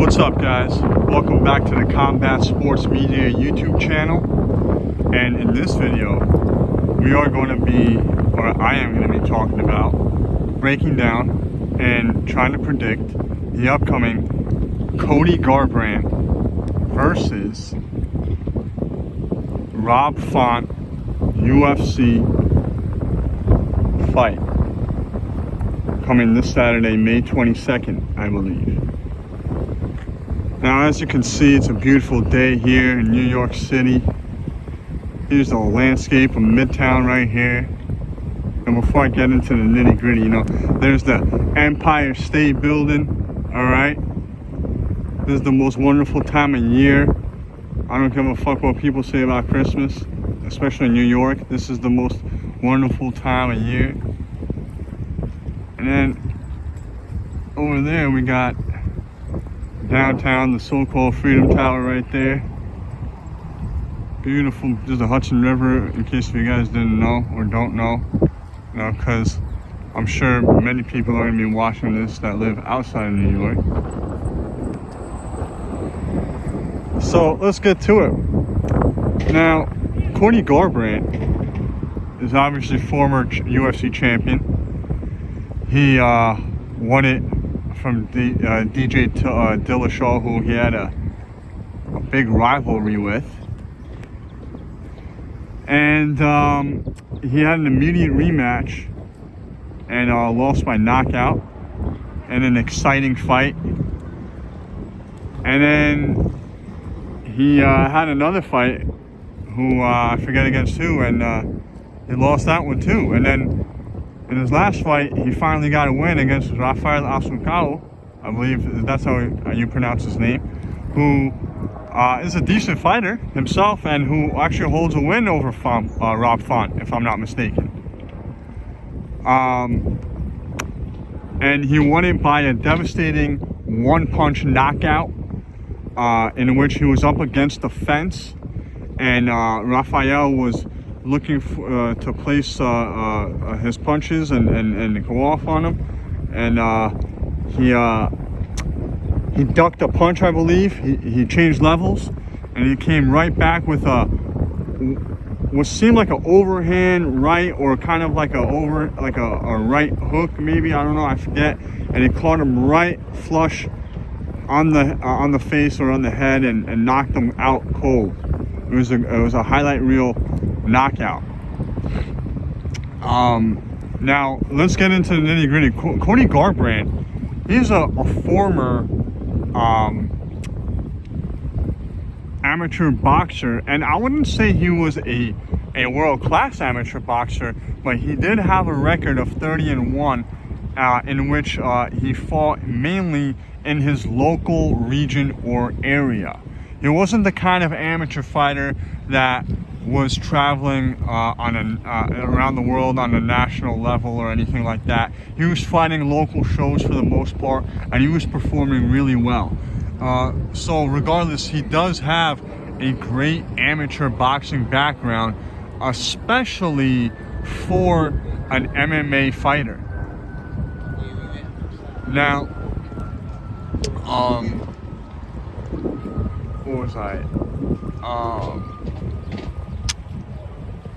What's up, guys? Welcome back to the Combat Sports Media YouTube channel. And in this video, we are going to be, or I am going to be talking about breaking down and trying to predict the upcoming Cody Garbrandt versus Rob Font UFC fight coming this Saturday, May 22nd, I believe. Now, as you can see, it's a beautiful day here in New York City. Here's the landscape of Midtown right here. And before I get into the nitty gritty, you know, there's the Empire State Building, all right? This is the most wonderful time of year. I don't give a fuck what people say about Christmas, especially in New York. This is the most wonderful time of year. And then over there we got downtown, the so-called Freedom Tower right there. Beautiful. There's the Hudson River, in case you guys didn't know or don't know. You know, because I'm sure many people are going to be watching this that live outside of New York. So let's get to it. Now, Courtney Garbrandt is obviously former UFC champion. He won it from DJ Dillashaw, who he had a big rivalry with. And he had an immediate rematch and lost by knockout in an exciting fight. And then he had another fight, who I forget against who, and he lost that one too. And then in his last fight, he finally got a win against Rafael Assunção, I believe that's how you pronounce his name, who is a decent fighter himself and who actually holds a win over Rob Font, if I'm not mistaken. And he won it by a devastating one-punch knockout, in which he was up against the fence, and Rafael was looking to place his punches and go off on him, and he ducked a punch, I believe. He changed levels, and he came right back with what seemed like an overhand right, or kind of like a right hook, maybe, I don't know, I forget. And he caught him right flush on the face or on the head, and knocked him out cold. It was a highlight reel knockout. Now let's get into the nitty gritty. Cody Garbrandt, he's a former amateur boxer, and I wouldn't say he was a world-class amateur boxer, but he did have a record of 30-1, in which he fought mainly in his local region or area. He wasn't the kind of amateur fighter that was traveling around the world on a national level or anything like that. He was fighting local shows for the most part, and he was performing really well. So regardless, he does have a great amateur boxing background, especially for an MMA fighter. Now, what was I?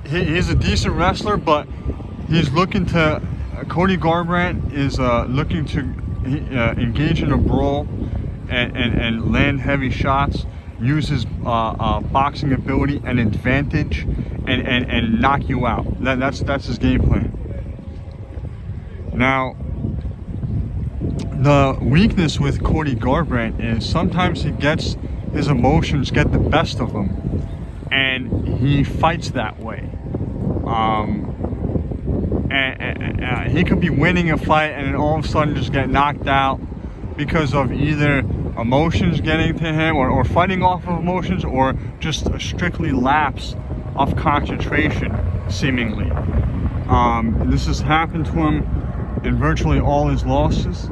He's a decent wrestler, but he's looking to, Cody Garbrandt is looking to engage in a brawl and land heavy shots, use his boxing ability and advantage, and knock you out. That's his game plan. Now, the weakness with Cody Garbrandt is sometimes his emotions get the best of him, and he fights that way. And he could be winning a fight and then all of a sudden just get knocked out because of either emotions getting to him, or fighting off of emotions, or just a strictly lapse of concentration, seemingly. This has happened to him in virtually all his losses.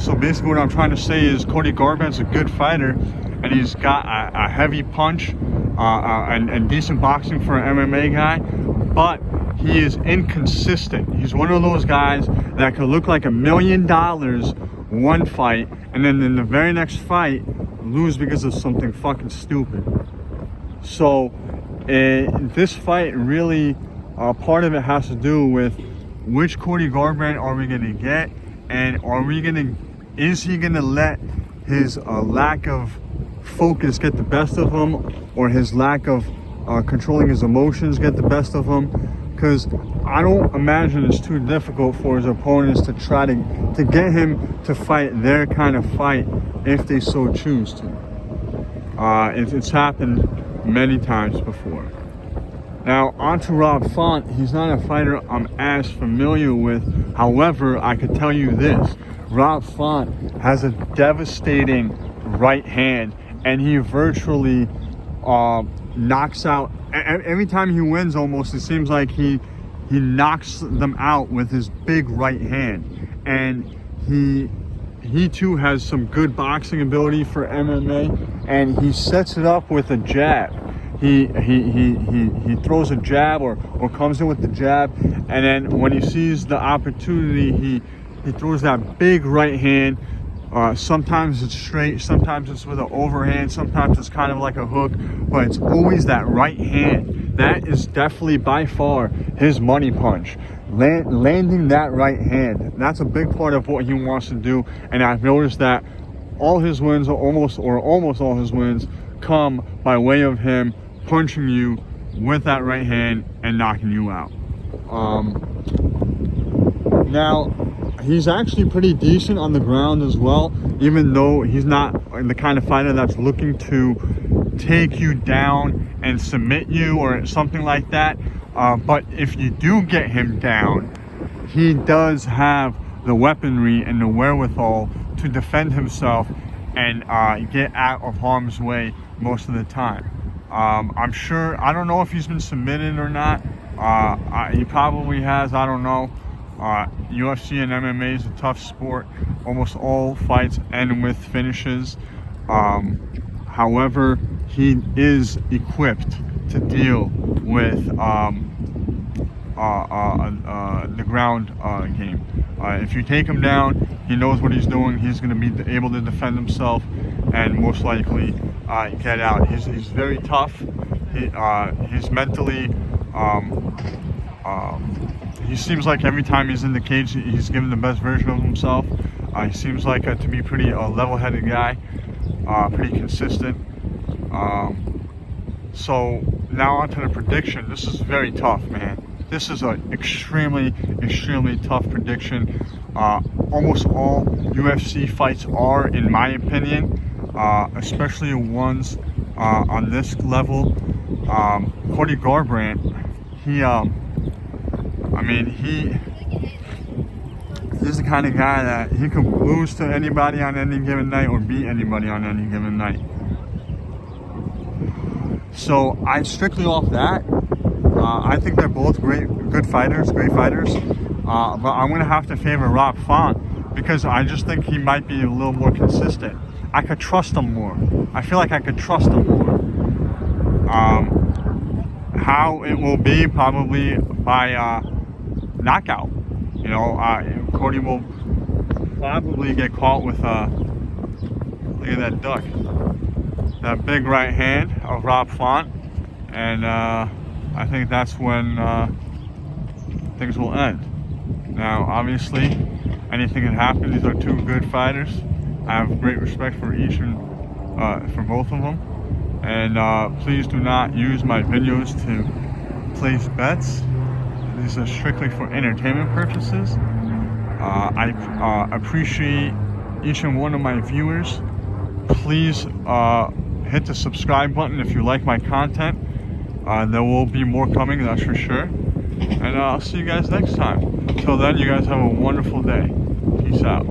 So basically what I'm trying to say is Cody Garbrandt's a good fighter, and he's got a heavy punch and decent boxing for an MMA guy, but he is inconsistent. He's one of those guys that could look like $1 million one fight, and then in the very next fight, lose because of something fucking stupid. So this fight really, part of it has to do with which Cody Garbrandt are we gonna get, and is he gonna let his lack of focus get the best of him, or his lack of controlling his emotions get the best of him? Because I don't imagine it's too difficult for his opponents to try to get him to fight their kind of fight if they so choose to. It's happened many times before. Now, on to Rob Font. He's not a fighter I'm as familiar with. However, I could tell you this. Rob Font has a devastating right hand, and he virtually knocks out, every time he wins almost, it seems like he knocks them out with his big right hand. And he too has some good boxing ability for MMA, and he sets it up with a jab. He throws a jab or comes in with the jab, and then when he sees the opportunity, he throws that big right hand. Sometimes it's straight, sometimes it's with an overhand, sometimes it's kind of like a hook, but it's always that right hand. That is definitely by far his money punch. Landing that right hand, that's a big part of what he wants to do. And I've noticed that all his wins, almost all his wins, come by way of him punching you with that right hand and knocking you out. Now, he's actually pretty decent on the ground as well, even though he's not the kind of fighter that's looking to take you down and submit you or something like that. But if you do get him down, he does have the weaponry and the wherewithal to defend himself and get out of harm's way most of the time. I'm sure, I don't know if he's been submitted or not. He probably has, I don't know. UFC and MMA is a tough sport. Almost all fights end with finishes. However, he is equipped to deal with the ground game. If you take him down, he knows what he's doing. He's going to be able to defend himself and most likely get out. He's very tough. He's mentally, he seems like every time he's in the cage, he's giving the best version of himself. He seems like to be pretty level-headed guy, pretty consistent. So now on to the prediction. This is very tough, man. This is an extremely tough prediction. Almost all UFC fights are, in my opinion, especially ones on this level. Cody Garbrandt, he's the kind of guy that he could lose to anybody on any given night or beat anybody on any given night. So I'm strictly off that. I think they're both great fighters. But I'm going to have to favor Rob Font because I just think he might be a little more consistent. I could trust him more. I feel like I could trust him more. How it will be, probably by knockout. You know, Cody will probably get caught with look at that duck. That big right hand of Rob Font, and I think that's when things will end. Now, obviously, anything can happen. These are two good fighters. I have great respect for each and for both of them. And please do not use my videos to place bets. These are strictly for entertainment purposes. I appreciate each and one of my viewers. Please hit the subscribe button if you like my content. There will be more coming, that's for sure. And I'll see you guys next time. Until then, you guys have a wonderful day. Peace out.